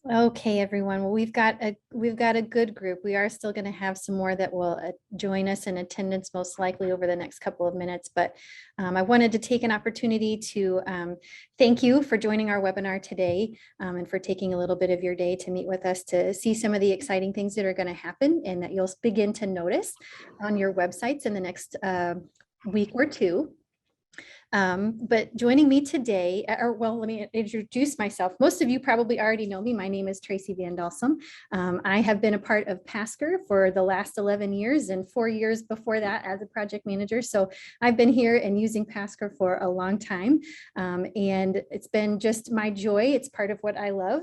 Okay, everyone. Well, we've got a good group. We are still going to have some more that will join us in attendance, most likely over the next couple of minutes. But I wanted to take an opportunity to thank you for joining our webinar today and for taking a little bit of your day to meet with us to see some of the exciting things that are going to happen and that you'll begin to notice on your websites in the next week or two. But joining me today, let me introduce myself. Most of you probably already know me. My name is Tracy Van Dalsum. I have been a part of Paskr for the last 11 years and 4 years before that as a project manager. So I've been here and using Paskr for a long time. And it's been just my joy. It's part of what I love,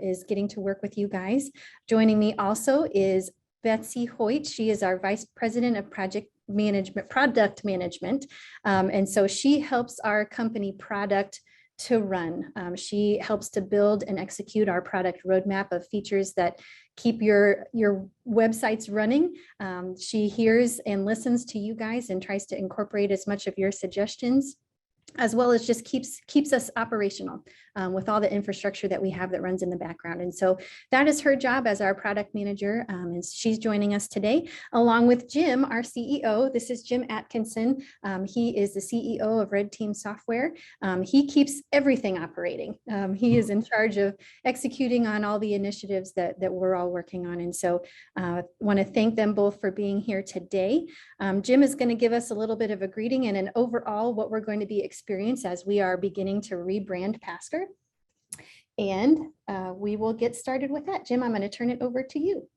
is getting to work with you guys. Joining me also is Betsy Hoyt. She is our Vice President of Product Management. And so she helps our company product to run. She helps to build and execute our product roadmap of features that keep your websites running. She hears and listens to you guys and tries to incorporate as much of your suggestions, as well as just keeps us operational with all the infrastructure that we have that runs in the background. And so that is her job as our product manager. And she's joining us today, along with Jim, our CEO. This is Jim Atkinson. He is the CEO of RedTeam Software. He keeps everything operating. He is in charge of executing on all the initiatives that we're all working on. And so I want to thank them both for being here today. Jim is going to give us a little bit of a greeting and an overall what we're going to be experiencing as we are beginning to rebrand Paskr. And we will get started with that. Jim, I'm going to turn it over to you.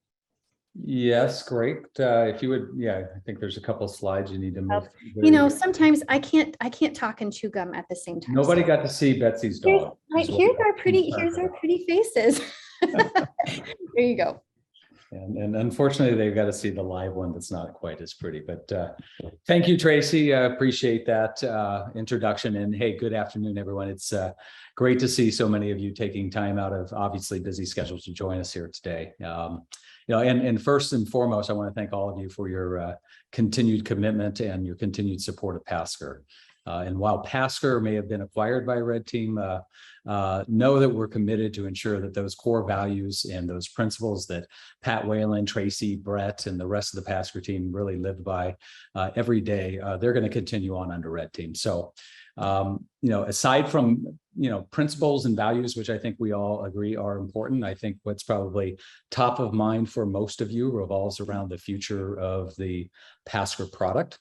Yes, great. If you would, yeah, I think there's a couple of slides you need to move. You know, sometimes I can't talk and chew gum at the same time. Nobody got to see Betsy's dog. Here's our pretty faces. There you go. And unfortunately, they've got to see the live one that's not quite as pretty. But thank you, Tracy. I appreciate that introduction. And hey, good afternoon, everyone. It's great to see so many of you taking time out of obviously busy schedules to join us here today. And first and foremost, I want to thank all of you for your continued commitment and your continued support of Paskr. And while Paskr may have been acquired by RedTeam, know that we're committed to ensure that those core values and those principles that Pat Whalen, Tracy, Brett, and the rest of the Paskr team really lived by every day, they're going to continue on under RedTeam. So, aside from, principles and values, which I think we all agree are important, I think what's probably top of mind for most of you revolves around the future of the Paskr product.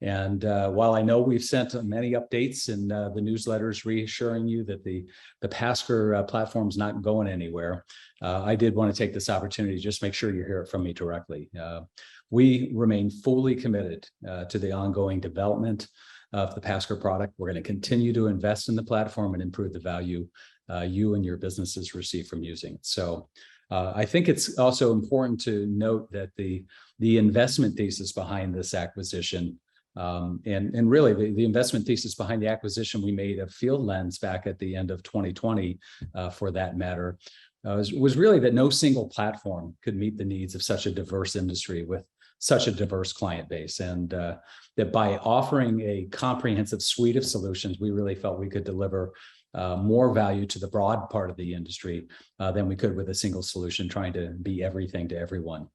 And while I know we've sent many updates in the newsletters reassuring you that the Paskr platform's not going anywhere, I did want to take this opportunity to just make sure you hear it from me directly. We remain fully committed to the ongoing development of the Paskr product. We're going to continue to invest in the platform and improve the value you and your businesses receive from using it. So I think it's also important to note that the investment thesis behind this acquisition, and really the investment thesis behind the acquisition we made of Field Lens back at the end of 2020, for that matter, was really that no single platform could meet the needs of such a diverse industry with such a diverse client base. And that by offering a comprehensive suite of solutions, we really felt we could deliver more value to the broad part of the industry than we could with a single solution trying to be everything to everyone.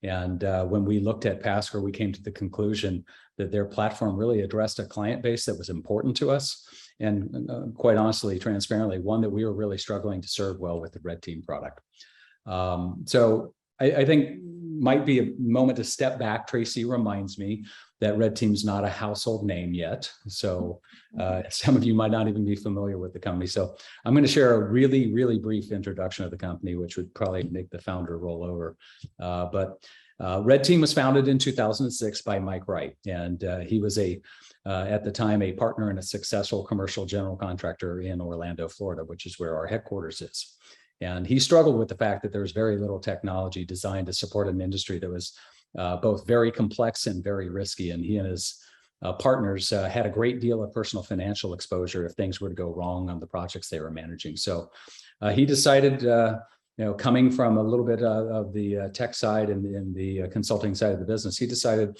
And when we looked at Paskr, we came to the conclusion that their platform really addressed a client base that was important to us. And quite honestly, transparently, one that we were really struggling to serve well with the RedTeam product. So I think might be a moment to step back. Tracy reminds me that RedTeam's not a household name yet. So some of you might not even be familiar with the company. So I'm going to share a really, really brief introduction of the company, which would probably make the founder roll over. But RedTeam was founded in 2006 by Mike Wright. And he was at the time, a partner in a successful commercial general contractor in Orlando, Florida, which is where our headquarters is. And he struggled with the fact that there was very little technology designed to support an industry that was both very complex and very risky. And he and his partners had a great deal of personal financial exposure if things were to go wrong on the projects they were managing. So he decided, coming from a little bit of the tech side and the consulting side of the business, he decided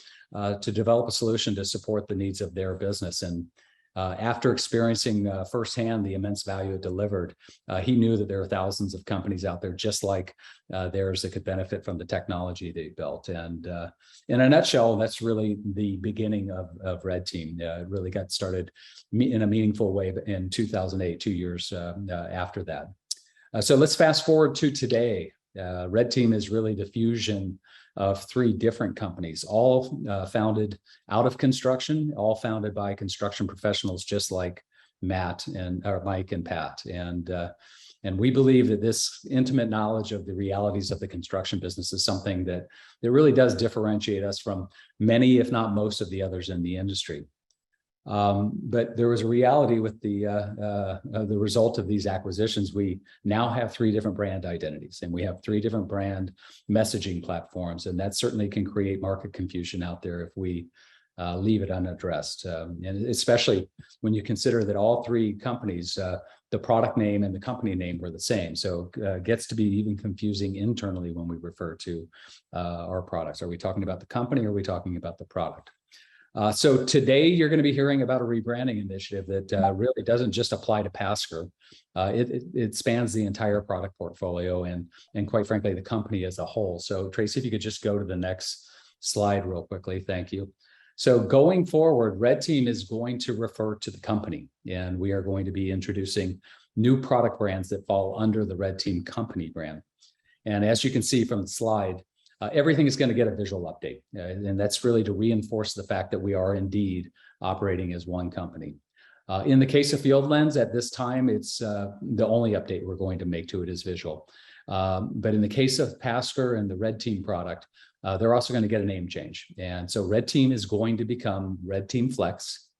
to develop a solution to support the needs of their business. And After experiencing firsthand the immense value it delivered, he knew that there are thousands of companies out there just like theirs that could benefit from the technology they built. And in a nutshell, that's really the beginning of RedTeam. It really got started in a meaningful way in 2008, 2 years after that. So let's fast forward to today. RedTeam is really the fusion of 3 different companies, all founded out of construction, all founded by construction professionals just like Matt and or Mike and Pat. And we believe that this intimate knowledge of the realities of the construction business is something that really does differentiate us from many, if not most, of the others in the industry. But there was a reality with the result of these acquisitions. We now have 3 different brand identities, and we have 3 different brand messaging platforms, and that certainly can create market confusion out there if we leave it unaddressed. And especially when you consider that all 3 companies, the product name and the company name were the same. So it gets to be even confusing internally when we refer to our products. Are we talking about the company or are we talking about the product? So today you're going to be hearing about a rebranding initiative that really doesn't just apply to Paskr. It spans the entire product portfolio and quite frankly, the company as a whole. So Tracy, if you could just go to the next slide real quickly. Thank you. So going forward, RedTeam is going to refer to the company, and we are going to be introducing new product brands that fall under the RedTeam company brand. And as you can see from the slide, everything is going to get a visual update, and that's really to reinforce the fact that we are indeed operating as one company. In the case of FieldLens, at this time, it's the only update we're going to make to it is visual. But in the case of Paskr and the RedTeam product, they're also going to get a name change. And so RedTeam is going to become RedTeam Flex,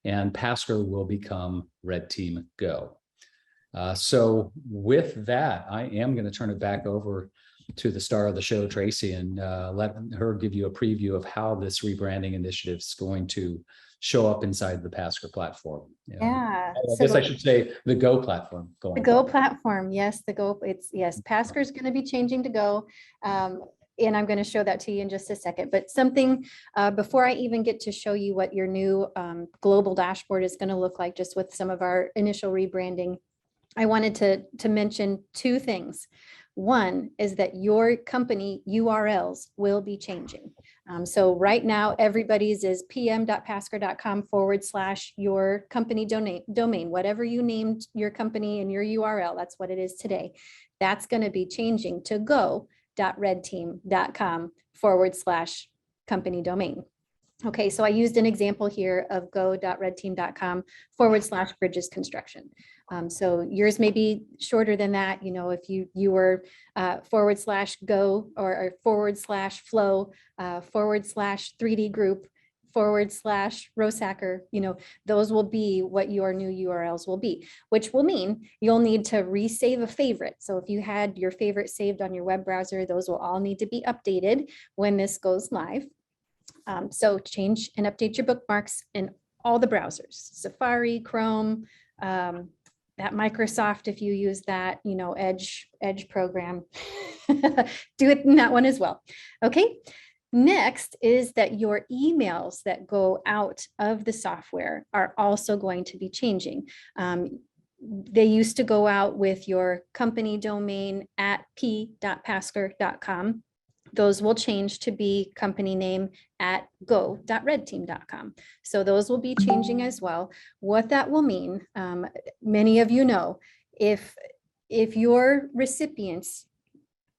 and Paskr will become RedTeam Go. So with that, I am going to turn it back over to the star of the show, Tracy, and let her give you a preview of how this rebranding initiative is going to show up inside the Paskr platform. Yeah. I guess I should say the Go platform. The Go platform. Yes, the Go. Yes, Paskr is going to be changing to Go. And I'm going to show that to you in just a second. But something before I even get to show you what your new global dashboard is going to look like, just with some of our initial rebranding, I wanted to mention 2 things. One is that your company URLs will be changing. So right now, everybody's is pm.paskr.com/your company domain, whatever you named your company and your URL, that's what it is today. That's going to be changing to go.redteam.com/company domain. Okay, so I used an example here of go.redteam.com/bridges construction. So yours may be shorter than that. You know, if you were /go or /flow /3D group /Rosacker, you know, those will be what your new URLs will be, which will mean you'll need to resave a favorite. So if you had your favorite saved on your web browser, those will all need to be updated when this goes live. So change and update your bookmarks in all the browsers, Safari, Chrome, that Microsoft, if you use that, you know, Edge program, do it in that one as well. Okay. Next is that your emails that go out of the software are also going to be changing. They used to go out with your company domain at p.paskr.com. Those will change to be company name at go.redteam.com. So those will be changing as well. What that will mean, many of you know, if your recipients,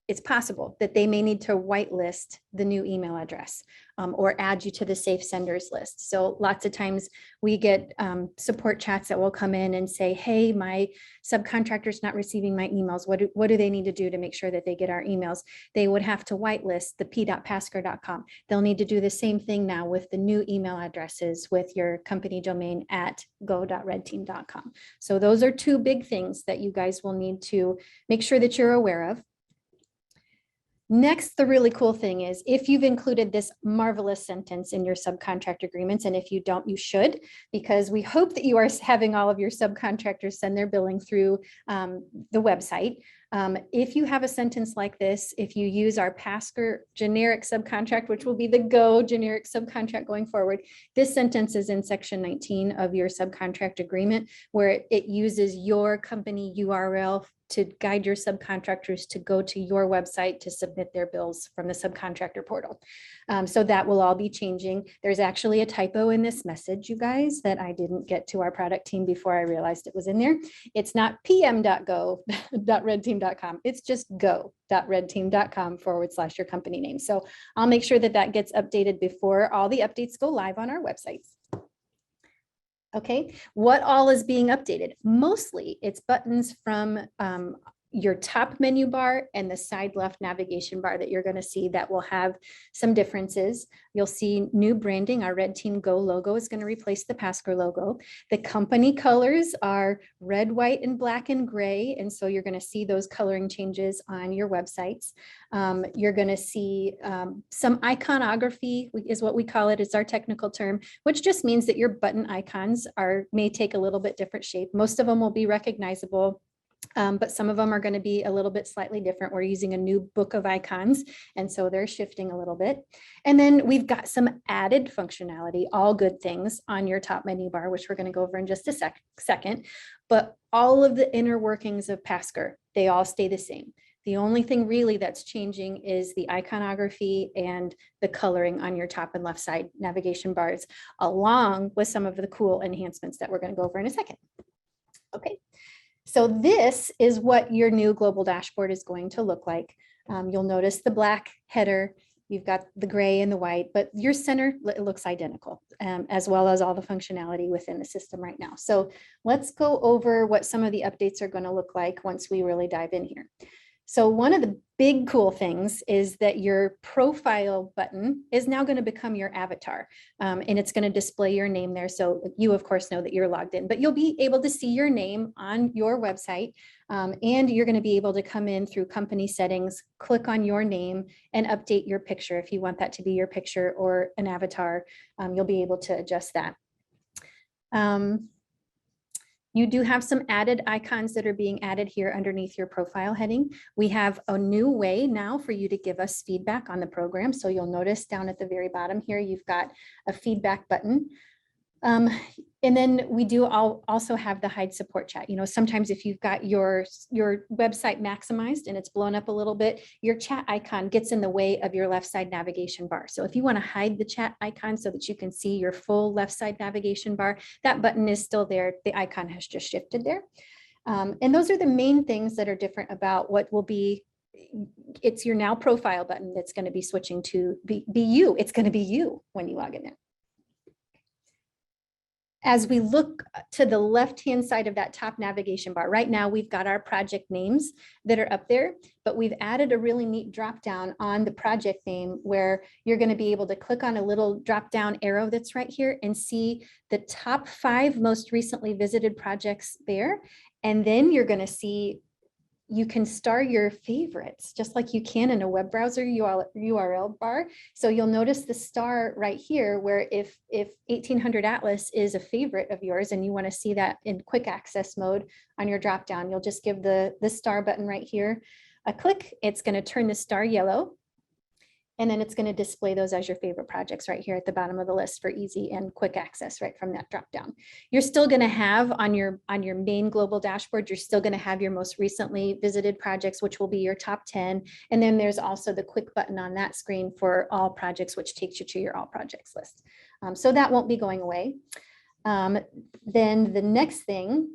it's possible that they may need to whitelist the new email address or add you to the safe senders list. So lots of times we get support chats that will come in and say, hey, my subcontractor's not receiving my emails. What do they need to do to make sure that they get our emails? They would have to whitelist the p.paskr.com. They'll need to do the same thing now with the new email addresses with your company domain at go.redteam.com. So those are 2 big things that you guys will need to make sure that you're aware of. Next, the really cool thing is if you've included this marvelous sentence in your subcontract agreements, and if you don't, you should, because we hope that you are having all of your subcontractors send their billing through the website. If you have a sentence like this, if you use our Paskr generic subcontract, which will be the Go generic subcontract going forward, this sentence is in section 19 of your subcontract agreement, where it uses your company URL to guide your subcontractors to go to your website to submit their bills from the subcontractor portal. So that will all be changing. There's actually a typo in this message, you guys, that I didn't get to our product team before I realized it was in there. It's not pm.go.redteam.com. It's just go.redteam.com/ your company name. So I'll make sure that that gets updated before all the updates go live on our websites. Okay, what all is being updated? Mostly it's buttons from your top menu bar and the side left navigation bar that you're going to see that will have some differences. You'll see new branding. Our RedTeam Go logo is going to replace the Paskr logo. The company colors are red, white, and black and gray. And so you're going to see those coloring changes on your websites. You're going to see some iconography is what we call it. It's our technical term, which just means that your button icons may take a little bit different shape. Most of them will be recognizable. But some of them are going to be a little bit slightly different. We're using a new book of icons, and so they're shifting a little bit. And then we've got some added functionality, all good things on your top menu bar, which we're going to go over in just a second. But all of the inner workings of Paskr, they all stay the same. The only thing really that's changing is the iconography and the coloring on your top and left side navigation bars, along with some of the cool enhancements that we're going to go over in a second. Okay. So this is what your new global dashboard is going to look like. You'll notice the black header, you've got the gray and the white, but your center looks identical, as well as all the functionality within the system right now. So let's go over what some of the updates are going to look like once we really dive in here. So one of the big cool things is that your profile button is now going to become your avatar, and it's going to display your name there. So you, of course, know that you're logged in, but you'll be able to see your name on your website, and you're going to be able to come in through company settings, click on your name, and update your picture. If you want that to be your picture or an avatar, you'll be able to adjust that. You do have some added icons that are being added here underneath your profile heading. We have a new way now for you to give us feedback on the program. So you'll notice down at the very bottom here, you've got a feedback button. And then we do also have the hide support chat. You know, sometimes if you've got your website maximized and it's blown up a little bit, your chat icon gets in the way of your left side navigation bar. So if you want to hide the chat icon so that you can see your full left side navigation bar, that button is still there. The icon has just shifted there. And those are the main things that are different about what will be. It's your now profile button that's going to be switching to be you. It's going to be you when you log in there. As we look to the left-hand side of that top navigation bar, right now we've got our project names that are up there, but we've added a really neat drop-down on the project name where you're going to be able to click on a little drop-down arrow that's right here and see the top 5 most recently visited projects there. And then you're going to see you can star your favorites just like you can in a web browser URL bar. So you'll notice the star right here where if 1800 Atlas is a favorite of yours and you want to see that in quick access mode on your dropdown, you'll just give the star button right here a click. It's going to turn the star yellow. And then it's going to display those as your favorite projects right here at the bottom of the list for easy and quick access right from that drop down. You're still going to have on your main global dashboard, you're still going to have your most recently visited projects, which will be your top 10. And then there's also the quick button on that screen for all projects, which takes you to your all projects list. So that won't be going away. Then the next thing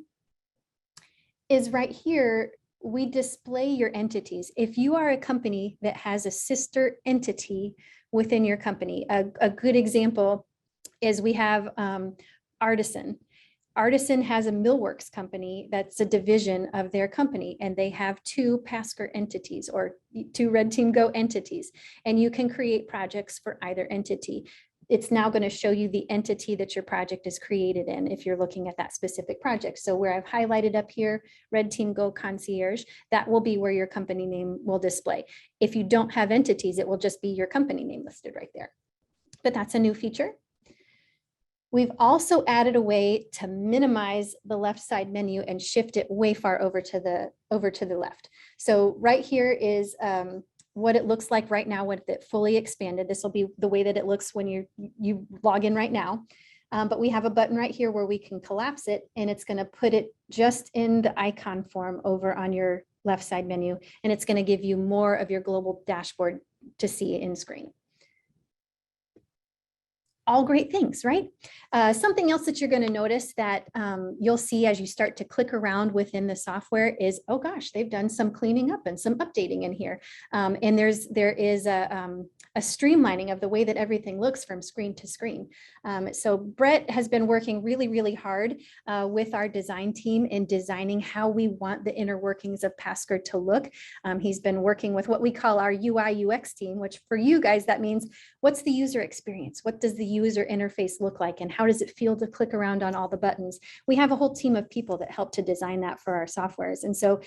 is right here. We display your entities. If you are a company that has a sister entity within your company, a good example is we have Artisan. Artisan has a Millworks company that's a division of their company, and they have 2 Paskr entities or 2 RedTeam Go entities, and you can create projects for either entity. It's now going to show you the entity that your project is created in if you're looking at that specific project. So where I've highlighted up here, RedTeam Go Concierge, that will be where your company name will display. If you don't have entities, it will just be your company name listed right there. But that's a new feature. We've also added a way to minimize the left side menu and shift it way far over to the left. So right here is what it looks like right now with it fully expanded. This will be the way that it looks when you log in right now. But we have a button right here where we can collapse it, and it's going to put it just in the icon form over on your left side menu, and it's going to give you more of your global dashboard to see in screen. All great things, right? Something else that you're going to notice that you'll see as you start to click around within the software is, oh gosh, they've done some cleaning up and some updating in here. And there is a streamlining of the way that everything looks from screen to screen. So Brett has been working really, really hard with our design team in designing how we want the inner workings of Paskr to look. He's been working with what we call our UI UX team, which for you guys, that means what's the user experience? What does the user interface look like? And how does it feel to click around on all the buttons? We have a whole team of people that help to design that for our softwares. And so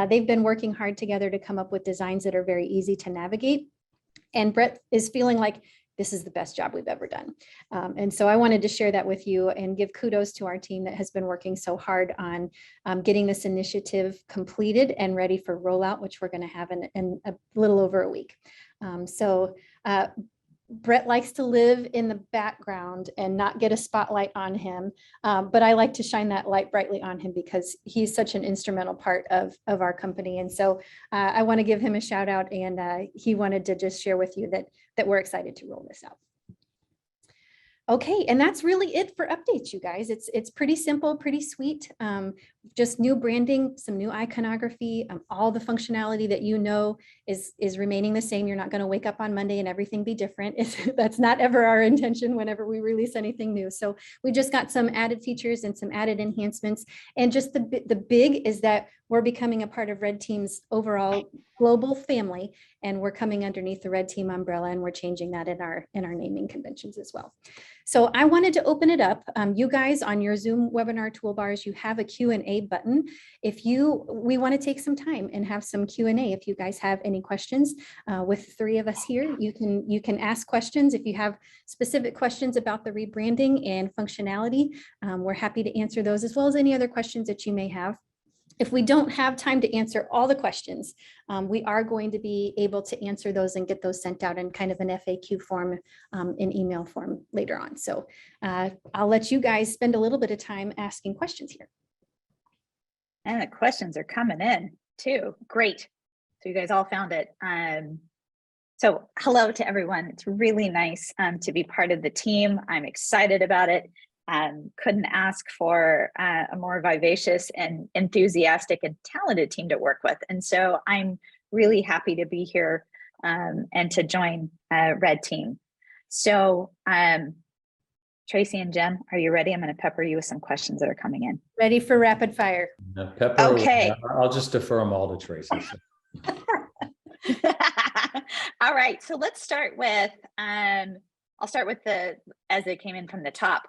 they've been working hard together to come up with designs that are very easy to navigate. And Brett is feeling like this is the best job we've ever done. And so I wanted to share that with you and give kudos to our team that has been working so hard on getting this initiative completed and ready for rollout, which we're going to have in a little over a week. Brett likes to live in the background and not get a spotlight on him, but I like to shine that light brightly on him because he's such an instrumental part of our company. And so I want to give him a shout out, and he wanted to just share with you that we're excited to roll this out. Okay, and that's really it for updates, you guys. It's pretty simple, pretty sweet. Just new branding, some new iconography, all the functionality that you know is remaining the same. You're not going to wake up on Monday and everything be different. That's not ever our intention whenever we release anything new. So we just got some added features and some added enhancements. And just the big is that we're becoming a part of Red Team's overall global family, and we're coming underneath the Red Team umbrella, and we're changing that in our naming conventions as well. So I wanted to open it up. You guys on your Zoom webinar toolbars, you have a Q&A button. We want to take some time and have some Q&A. If you guys have any questions with three of us here, you can ask questions. If you have specific questions about the rebranding and functionality, we're happy to answer those, as well as any other questions that you may have. If we don't have time to answer all the questions, we are going to be able to answer those and get those sent out in kind of an FAQ form, in email form later on. So I'll let you guys spend a little bit of time asking questions here. And the questions are coming in too. Great. So you guys all found it. So hello to everyone. It's really nice to be part of the team. I'm excited about it. Couldn't ask for a more vivacious and enthusiastic and talented team to work with. And so I'm really happy to be here and to join Red Team. So Tracy and Jem, are you ready? I'm going to pepper you with some questions that are coming in. Ready for rapid fire. Pepper, okay. I'll just defer them all to Tracy. So. All right. So let's start with, I'll start with as they came in from the top.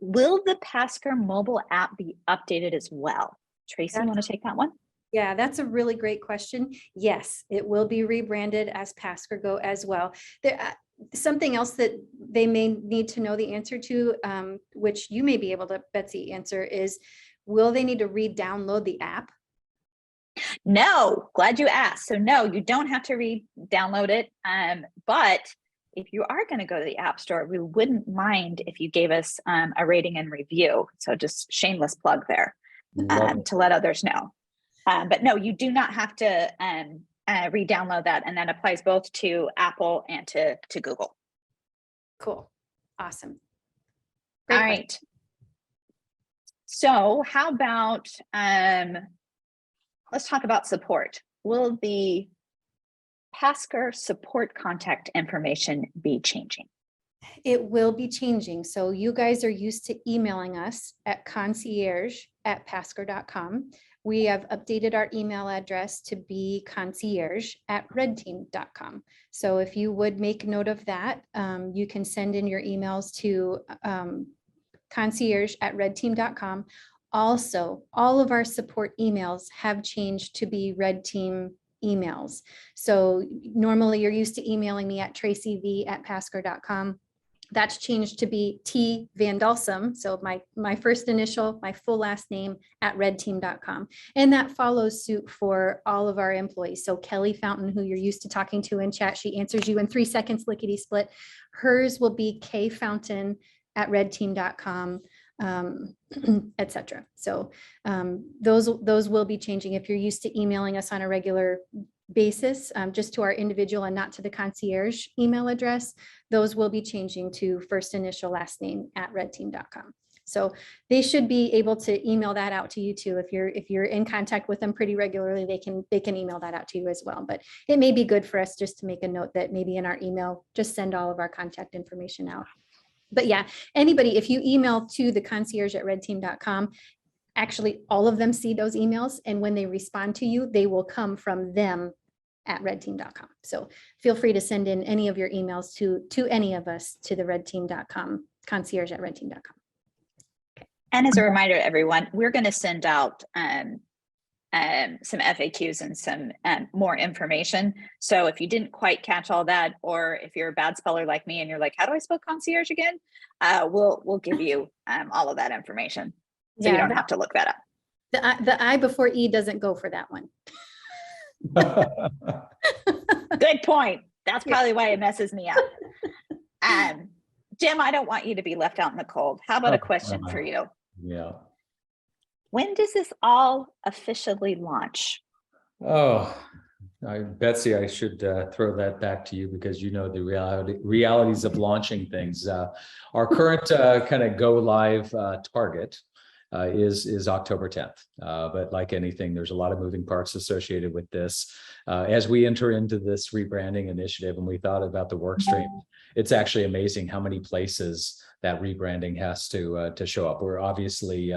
Will the Paskr mobile app be updated as well? Tracy, you want to take that one? Yeah, that's a really great question. Yes, it will be rebranded as Paskr Go as well. Something else that they may need to know the answer to, which you may be able to, Betsy, answer is, will they need to re-download the app? No, glad you asked. So no, you don't have to re-download it, but if you are going to go to the App Store, we wouldn't mind if you gave us a rating and review. So just shameless plug there to let others know. But no, you do not have to re-download that. And that applies both to Apple and to Google. Cool. Awesome. Great. All right. So how about, let's talk about support. Will the Paskr support contact information be changing? It will be changing. So you guys are used to emailing us at concierge@paskr.com. We have updated our email address to be concierge@redteam.com. So if you would make note of that, you can send in your emails to concierge@redteam.com. Also, all of our support emails have changed to be Red Team emails. So normally you're used to emailing me at tracyv@paskr.com. That's changed to be T Van Dalsum. So my first initial, my full last name at redteam.com. And that follows suit for all of our employees. So Kelly Fountain, who you're used to talking to in chat, she answers you in 3 seconds, lickety split. Hers will be K Fountain at redteam.com, etc. So those will be changing. If you're used to emailing us on a regular basis, just to our individual and not to the concierge email address, those will be changing to first initial last name at redteam.com. So they should be able to email that out to you too. If you're in contact with them pretty regularly, they can email that out to you as well. But it may be good for us just to make a note that maybe in our email, just send all of our contact information out. But yeah, anybody, if you email to the concierge at redteam.com, actually all of them see those emails, and when they respond to you, they will come from them at redteam.com. So feel free to send in any of your emails to any of us to the redteam.com, concierge at redteam.com. Okay. And as a reminder to everyone, we're going to send out some FAQs and some more information. So if you didn't quite catch all that, or if you're a bad speller like me and you're like, how do I spell concierge again? We'll give you all of that information. So you don't have to look that up. The I before E doesn't go for that one. Good point. That's probably why it messes me up. Jim, I don't want you to be left out in the cold. How about a question for you? Yeah. When does this all officially launch? Oh, Betsy, I should throw that back to you because you know the realities of launching things. Our current kind of go live target is October 10th. But like anything, there's a lot of moving parts associated with this. As we enter into this rebranding initiative and we thought about the work stream, it's actually amazing how many places that rebranding has to show up. We're obviously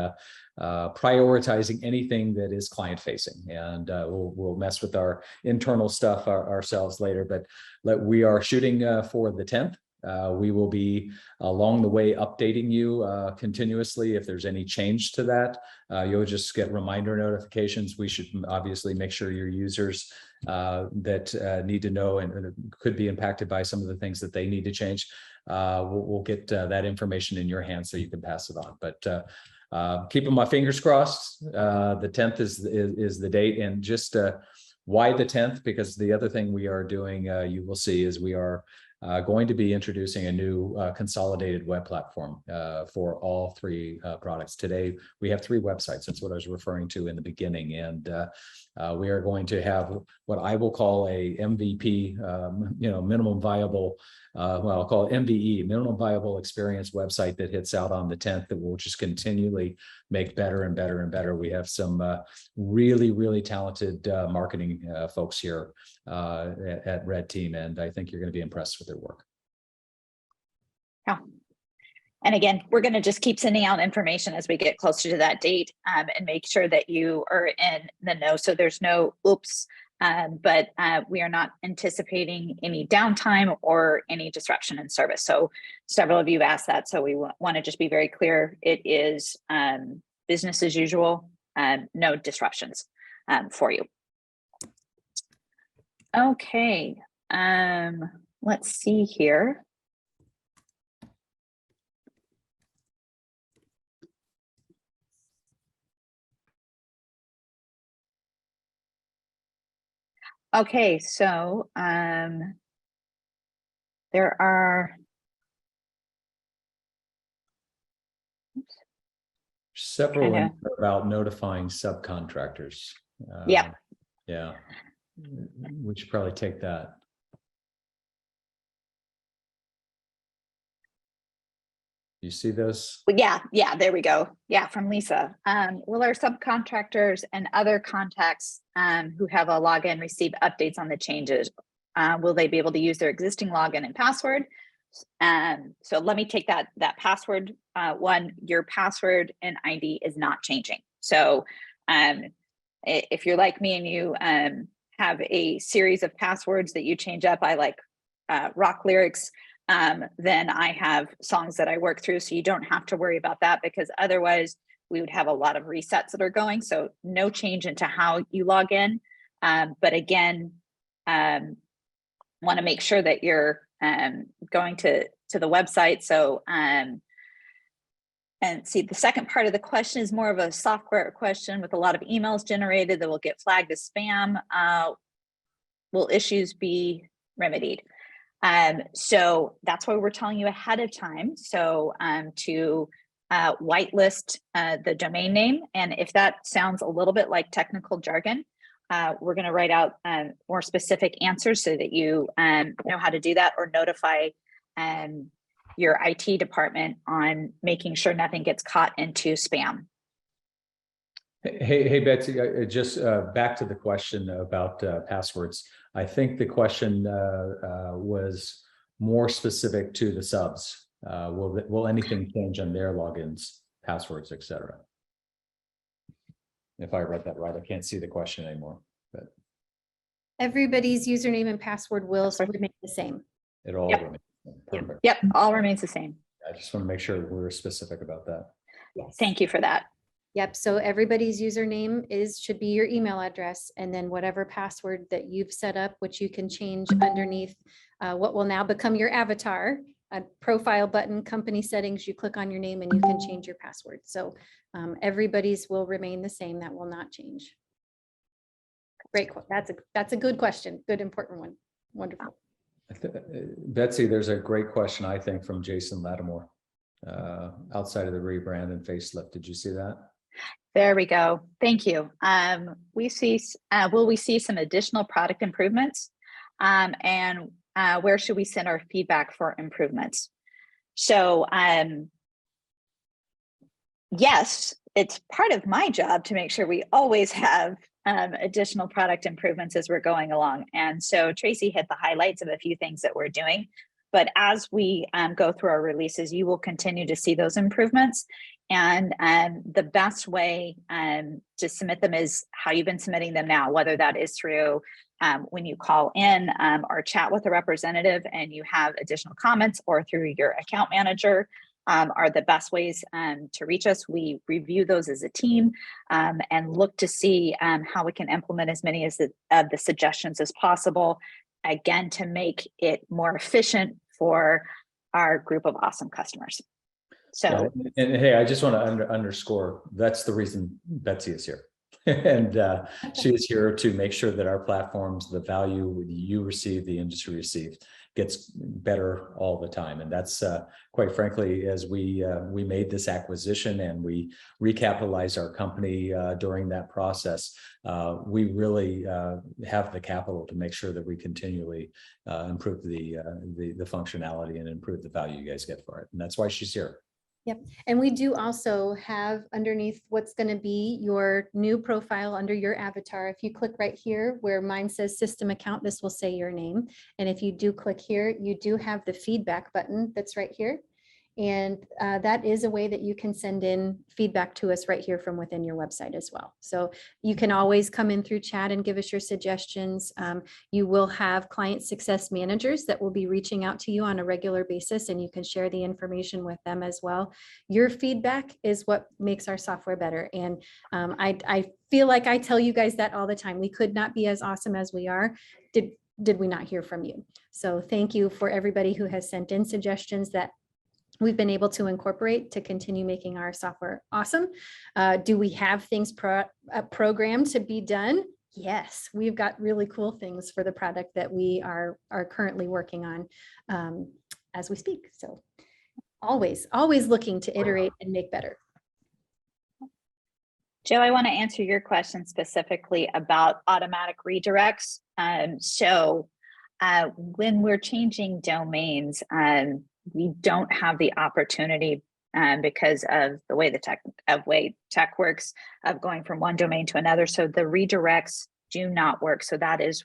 prioritizing anything that is client facing, and we'll mess with our internal stuff ourselves later, but we are shooting for the 10th. We will be along the way updating you continuously. If there's any change to that, you'll just get reminder notifications. We should obviously make sure your users that need to know and could be impacted by some of the things that they need to change. We'll get that information in your hands so you can pass it on. But keeping my fingers crossed, the 10th is the date. And just why the 10th? Because the other thing we are doing, you will see, is we are going to be introducing a new consolidated web platform for all 3 products. Today, we have 3 websites. That's what I was referring to in the beginning. And we are going to have what I will call a MVP, minimum viable, I'll call it MVE, minimum viable experience website that hits out on the 10th that will just continually make better and better and better. We have some really, really talented marketing folks here at Red Team, and I think you're going to be impressed with their work. Yeah. And again, we're going to just keep sending out information as we get closer to that date, and make sure that you are in the know. So there's no oops, but we are not anticipating any downtime or any disruption in service. So several of you asked that. So we want to just be very clear. It is business as usual, no disruptions for you. Okay, let's see here. Okay, so there are several about notifying subcontractors. Yeah. Yeah. We should probably take that. You see those? Yeah, there we go. Yeah, from Lisa. Will our subcontractors and other contacts who have a login receive updates on the changes? Will they be able to use their existing login and password? So let me take that password one. Your password and ID is not changing. So if you're like me and you have a series of passwords that you change up, I like rock lyrics, then I have songs that I work through. So you don't have to worry about that, because otherwise we would have a lot of resets that are going. So no change into how you log in. But again, want to make sure that you're going to to the website. So, and see, the second part of the question is more of a software question with a lot of emails generated that will get flagged as spam. Will issues be remedied? So that's why we're telling you ahead of time. So to whitelist the domain name. And if that sounds a little bit like technical jargon, we're going to write out more specific answers so that you know how to do that, or notify your IT department on making sure nothing gets caught into spam. Hey, Betsy, just back to the question about passwords. I think the question was more specific to the subs. Will anything change on their logins, passwords, etc.? If I read that right, I can't see the question anymore. But Everybody's username and password will remain the same. it all Yep. remains perfect. Yep, all remains the same. I just want to make sure we're specific about that. Yes. Thank you for that. Yep. So everybody's username should be your email address, and then whatever password that you've set up, which you can change underneath what will now become your avatar, a profile button, company settings. You click on your name and you can change your password. So everybody's will remain the same. That will not change. Great. That's a good question. Good, important one. Wonderful. Betsy, there's a great question, I think, from Jason Lattimore outside of the rebrand and facelift. Did you see that? There we go. Thank you. We see, will we see some additional product improvements? And where should we send our feedback for improvements? So yes, it's part of my job to make sure we always have additional product improvements as we're going along. And so Tracy hit the highlights of a few things that we're doing. But as we go through our releases, you will continue to see those improvements. And the best way to submit them is how you've been submitting them now, whether that is through when you call in or chat with a representative and you have additional comments, or through your account manager, are the best ways to reach us. We review those as a team and look to see how we can implement as many of the suggestions as possible, again, to make it more efficient for our group of awesome customers. So, and hey, I just want to underscore, that's the reason Betsy is here. And she is here to make sure that our platforms, the value you receive, the industry receives, gets better all the time. And that's quite frankly, as we made this acquisition and we recapitalized our company during that process, we really have the capital to make sure that we continually improve the functionality and improve the value you guys get for it. And that's why she's here. Yep. And we do also have underneath what's going to be your new profile under your avatar. If you click right here where mine says system account, this will say your name. And if you do click here, you do have the feedback button that's right here. And that is a way that you can send in feedback to us right here from within your website as well. So you can always come in through chat and give us your suggestions. You will have client success managers that will be reaching out to you on a regular basis, and you can share the information with them as well. Your feedback is what makes our software better. And I feel like I tell you guys that all the time. We could not be as awesome as we are. Did we not hear from you? So thank you for everybody who has sent in suggestions that we've been able to incorporate to continue making our software awesome. Do we have things programmed to be done? Yes, we've got really cool things for the product that we are currently working on as we speak. So always looking to iterate and make better. Joe, I want to answer your question specifically about automatic redirects. So when we're changing domains, we don't have the opportunity because of the way tech works of going from one domain to another. So the redirects do not work. So that is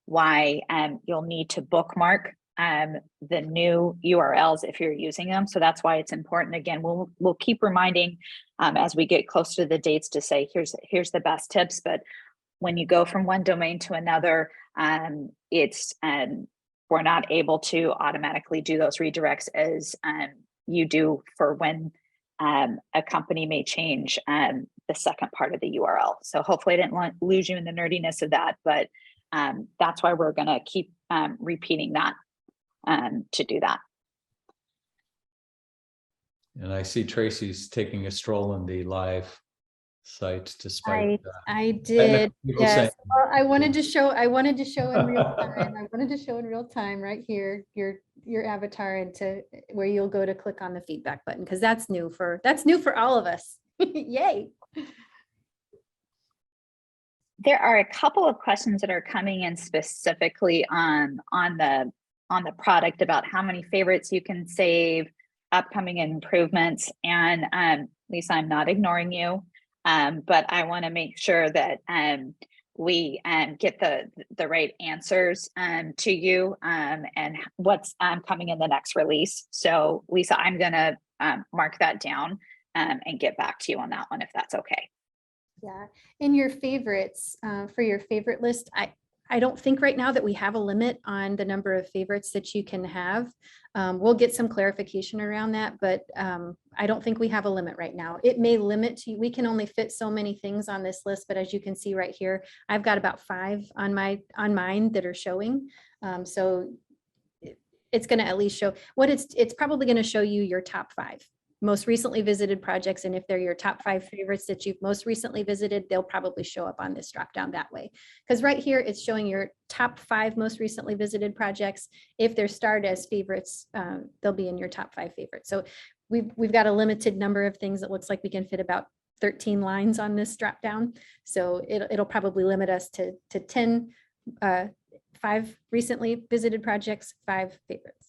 why you'll need to bookmark the new URLs if you're using them. So that's why it's important. Again, we'll keep reminding as we get closer to the dates to say, here's the best tips. But when you go from one domain to another, we're not able to automatically do those redirects as you do for when a company may change the second part of the URL. So hopefully I didn't lose you in the nerdiness of that, but that's why we're going to keep repeating that to do that. And I see Tracy's taking a stroll in the live site despite I did. people Yes. saying. Well, I wanted to show in real time. I wanted to show in real time right here your avatar and to where you'll go to click on the feedback button, because that's new for all of us. Yay. There are a couple of questions that are coming in specifically on the product about how many favorites you can save, upcoming improvements. And Lisa, I'm not ignoring you, but I want to make sure that we get the right answers to you and what's coming in the next release. So Lisa, I'm going to mark that down and get back to you on that one if that's okay. Yeah, in your favorites, for your favorite list, I don't think right now that we have a limit on the number of favorites that you can have. We'll get some clarification around that, but I don't think we have a limit right now. It may limit to, we can only fit so many things on this list, but as you can see right here, I've got about 5 on mine that are showing. So it's going to at least show what it's probably going to show you your top 5 most recently visited projects. And if they're your top 5 favorites that you've most recently visited, they'll probably show up on this drop down that way. Because right here, it's showing your top 5 most recently visited projects. If they're starred as favorites, they'll be in your top 5 favorites. So we've got a limited number of things. It looks like we can fit about 13 lines on this drop down. So it'll probably limit us to 10, 5 recently visited projects, 5 favorites.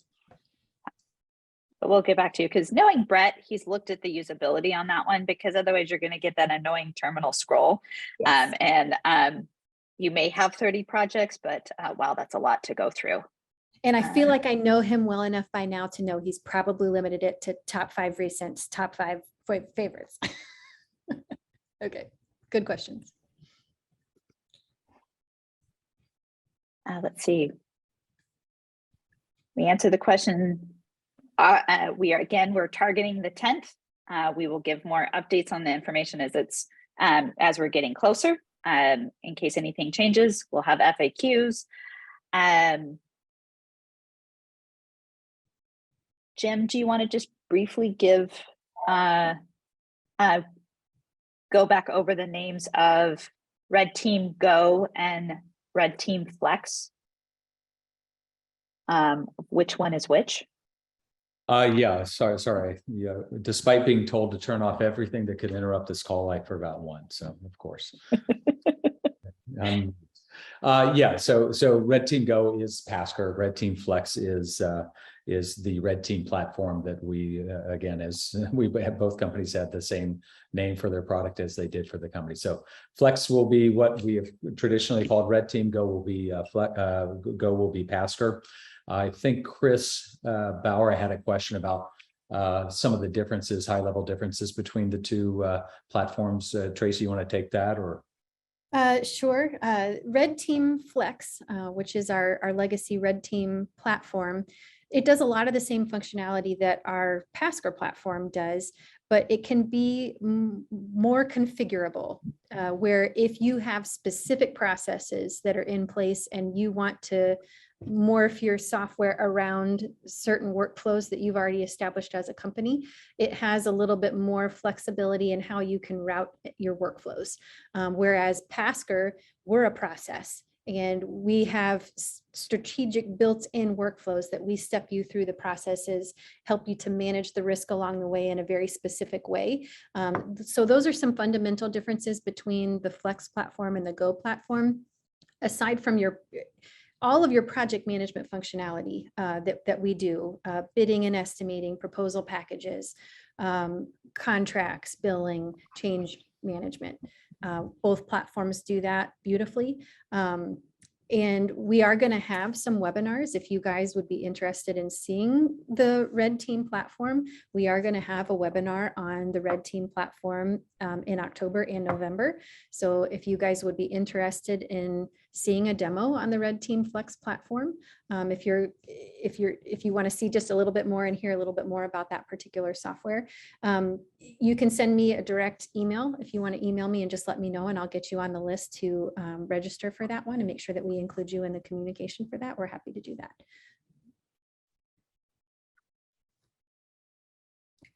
But we'll get back to you because knowing Brett, he's looked at the usability on that one, because otherwise you're going to get that annoying terminal scroll. Yes. You may have 30 projects, but wow, that's a lot to go through. And I feel like I know him well enough by now to know he's probably limited it to top 5 recents, top 5 favorites. Okay, good questions. Let's see. We answered the question. We're targeting the 10th. We will give more updates on the information as we're getting closer. In case anything changes, we'll have FAQs. Jim, do you want to just briefly go back over the names of RedTeam Go and RedTeam Flex? Which one is which? Yeah, sorry. Yeah, despite being told to turn off everything that could interrupt this call, I forgot one. So of course. Yeah, so RedTeam Go is Paskr. RedTeam Flex is the RedTeam platform that we again, as we have, both companies had the same name for their product as they did for the company. So Flex will be what we have traditionally called RedTeam. Go will be Paskr. I think Chris Bauer had a question about some of the differences, high-level differences between the two platforms. Tracy, you want to take that, or? Sure. RedTeam Flex, which is our legacy RedTeam platform, it does a lot of the same functionality that our Paskr platform does, but it can be more configurable, where if you have specific processes that are in place and you want to morph your software around certain workflows that you've already established as a company, it has a little bit more flexibility in how you can route your workflows. Whereas Paskr, we're a process and we have strategic built-in workflows that we step you through the processes, help you to manage the risk along the way in a very specific way. So those are some fundamental differences between the Flex platform and the Go platform. Aside from all of your project management functionality that we do, bidding and estimating, proposal packages, contracts, billing, change management. Both platforms do that beautifully. And we are going to have some webinars. If you guys would be interested in seeing the RedTeam platform, we are going to have a webinar on the RedTeam platform in October and November. So if you guys would be interested in seeing a demo on the RedTeam Flex platform, if you want to see just a little bit more and hear a little bit more about that particular software, you can send me a direct email if you want to email me and just let me know, and I'll get you on the list to register for that one and make sure that we include you in the communication for that. We're happy to do that.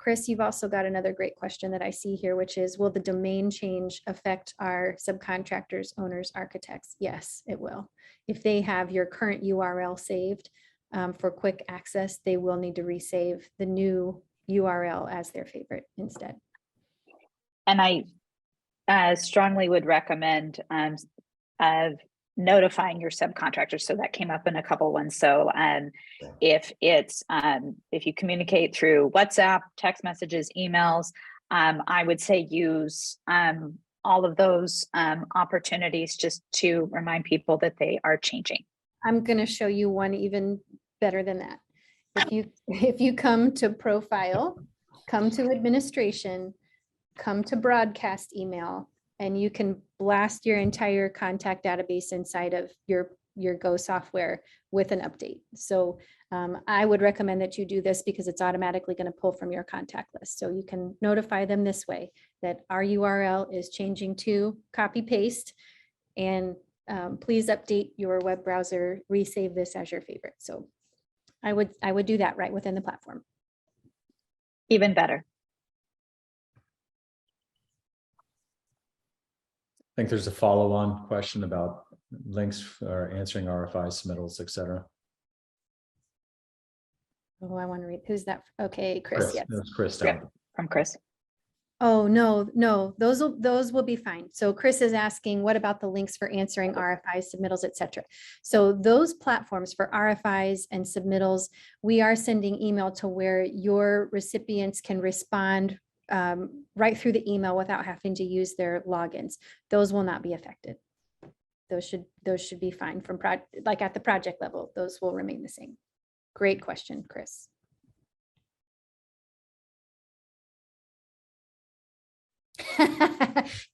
Chris, you've also got another great question that I see here, which is, will the domain change affect our subcontractors, owners, architects? Yes, it will. If they have your current URL saved for quick access, they will need to resave the new URL as their favorite instead. And I strongly would recommend notifying your subcontractors. So that came up in a couple ones. So if you communicate through WhatsApp, text messages, emails, I would say use all of those opportunities just to remind people that they are changing. I'm going to show you one even better than that. If you come to profile, come to administration, come to broadcast email, and you can blast your entire contact database inside of your Go software with an update. So I would recommend that you do this because it's automatically going to pull from your contact list. So you can notify them this way that our URL is changing to copy paste, and please update your web browser, resave this as your favorite. So I would do that right within the platform. Even better. I think there's a follow-on question about links or answering RFI submittals, et cetera. Oh, I want to read. Who's that? Okay, Chris. Yes. That's Chris. Yep, from Chris. Oh, no, those will be fine. So Chris is asking, what about the links for answering RFIs, submittals, et cetera? So those platforms for RFIs and submittals, we are sending email to where your recipients can respond right through the email without having to use their logins. Those will not be affected. Those should be fine from like at the project level. Those will remain the same. Great question, Chris.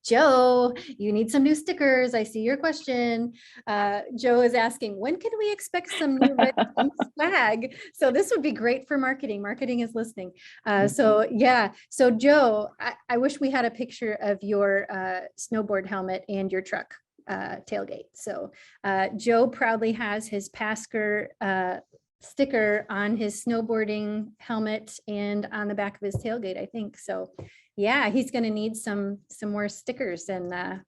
Joe, you need some new stickers. I see your question. Joe is asking, when can we expect some new RedTeam swag? So this would be great for marketing. Marketing is listening. So yeah, so Joe, I wish we had a picture of your snowboard helmet and your truck tailgate. So Joe proudly has his Paskr sticker on his snowboarding helmet and on the back of his tailgate, I think. So yeah, he's going to need some more stickers. And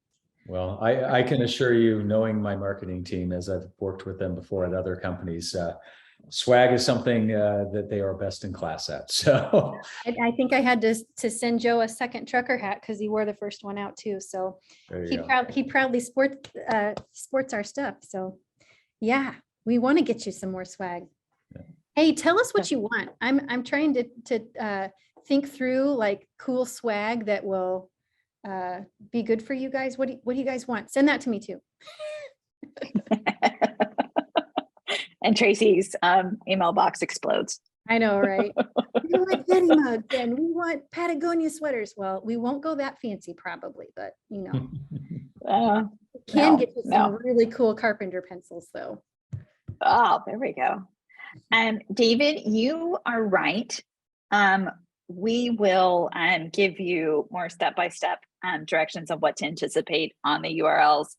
well, I can assure you, knowing my marketing team, as I've worked with them before at other companies, swag is something that they are best in class at. So I think I had to send Joe a second trucker hat because he wore the first one out too. So he proudly sports our stuff. So yeah, we want to get you some more swag. Yeah. Hey, tell us what you want. I'm trying to think through like cool swag that will be good for you guys. What do you guys want? Send that to me too. And Tracy's email box explodes. I know, right? We want Yeti mugs and we want Patagonia sweaters. Well, we won't go that fancy probably, but you know, get you some really cool carpenter pencils though. Oh, there we go. David, you are right. We will give you more step-by-step directions of what to anticipate on the URLs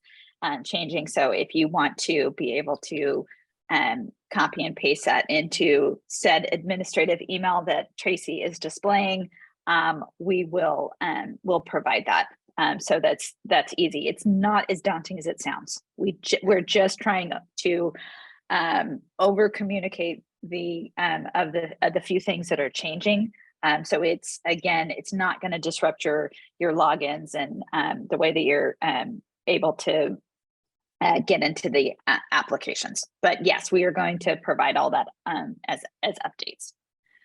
changing. So if you want to be able to copy and paste that into said administrative email that Tracy is displaying, we will we'll provide that. So that's easy. It's not as daunting as it sounds. We're just trying to over communicate the few things that are changing. So it's not going to disrupt your logins and the way that you're able to get into the applications. But yes, we are going to provide all that as updates.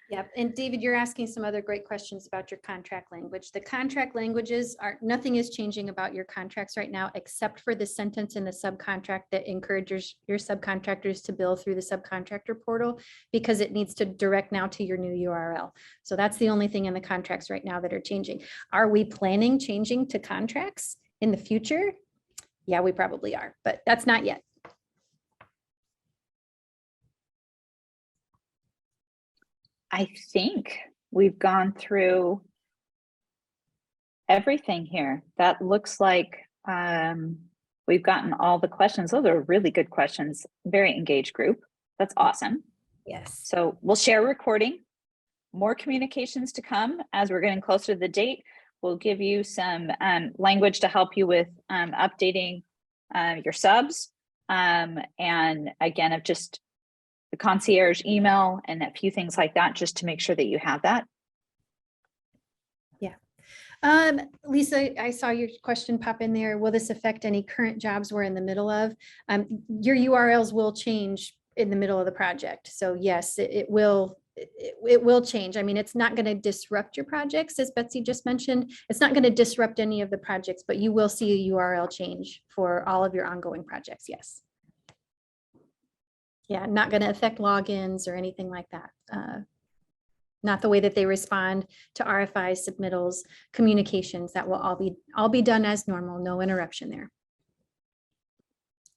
Yep. And David, you're asking some other great questions about your contract language. The contract languages nothing is changing about your contracts right now, except for the sentence in the subcontract that encourages your subcontractors to bill through the subcontractor portal, because it needs to direct now to your new URL. So that's the only thing in the contracts right now that are changing. Are we planning changing to contracts in the future? Yeah, we probably are, but that's not yet. I think we've gone through everything here. That looks like we've gotten all the questions. Those are really good questions. Very engaged group. That's awesome. Yes. So we'll share a recording more communications to come as we're getting closer to the date. We'll give you some language to help you with updating your subs. And again, of just the concierge email and a few things like that, just to make sure that you have that. Lisa, I saw your question pop in there. Will this affect any current jobs we're in the middle of? Your URLs will change in the middle of the project. So yes, it will change. I mean, it's not going to disrupt your projects, as Betsy just mentioned. It's not going to disrupt any of the projects, but you will see a URL change for all of your ongoing projects. Yes. Yeah, not going to affect logins or anything like that. Not the way that they respond to RFIs, submittals, communications. That will all be done as normal. No interruption there.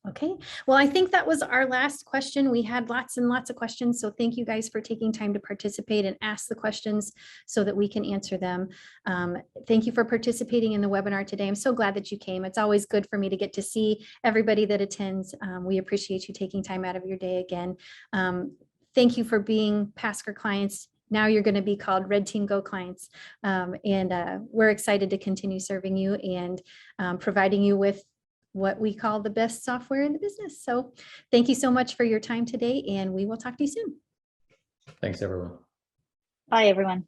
Okay, well, I think that was our last question. We had lots and lots of questions, so thank you guys for taking time to participate and ask the questions so that we can answer them. Thank you for participating in the webinar today. I'm so glad that you came. It's always good for me to get to see everybody that attends. We appreciate you taking time out of your day again. Thank you for being Paskr clients. Now you're going to be called RedTeam Go clients. We're excited to continue serving you and providing you with what we call the best software in the business. So thank you so much for your time today, and we will talk to you soon. Thanks, everyone. Bye, everyone.